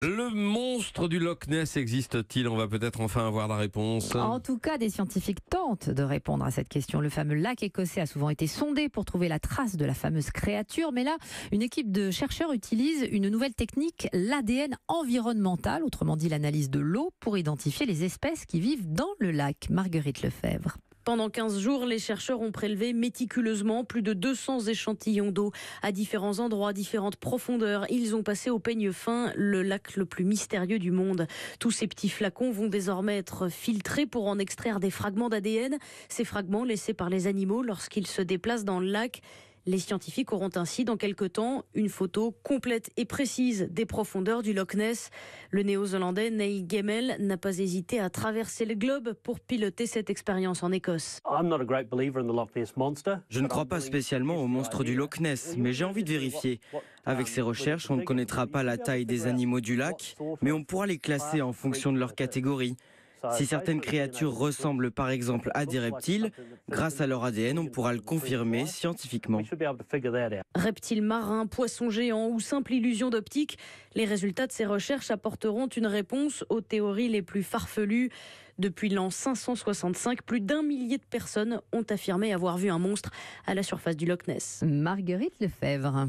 Le monstre du Loch Ness existe-t-il? On va peut-être enfin avoir la réponse. En tout cas, des scientifiques tentent de répondre à cette question. Le fameux lac écossais a souvent été sondé pour trouver la trace de la fameuse créature. Mais là, une équipe de chercheurs utilise une nouvelle technique, l'ADN environnemental, autrement dit l'analyse de l'eau, pour identifier les espèces qui vivent dans le lac. Marguerite Lefebvre. Pendant 15 jours, les chercheurs ont prélevé méticuleusement plus de 200 échantillons d'eau à différents endroits, différentes profondeurs. Ils ont passé au peigne fin le lac le plus mystérieux du monde. Tous ces petits flacons vont désormais être filtrés pour en extraire des fragments d'ADN. Ces fragments laissés par les animaux lorsqu'ils se déplacent dans le lac. Les scientifiques auront ainsi dans quelques temps une photo complète et précise des profondeurs du Loch Ness. Le néo-zélandais Neil Gemmell n'a pas hésité à traverser le globe pour piloter cette expérience en Écosse. Je ne crois pas spécialement au monstre du Loch Ness, mais j'ai envie de vérifier. Avec ces recherches, on ne connaîtra pas la taille des animaux du lac, mais on pourra les classer en fonction de leur catégorie. Si certaines créatures ressemblent par exemple à des reptiles, grâce à leur ADN, on pourra le confirmer scientifiquement. Reptiles marins, poissons géants ou simple illusion d'optique, les résultats de ces recherches apporteront une réponse aux théories les plus farfelues. Depuis l'an 565, plus d'1 millier de personnes ont affirmé avoir vu un monstre à la surface du Loch Ness. Marguerite Lefebvre.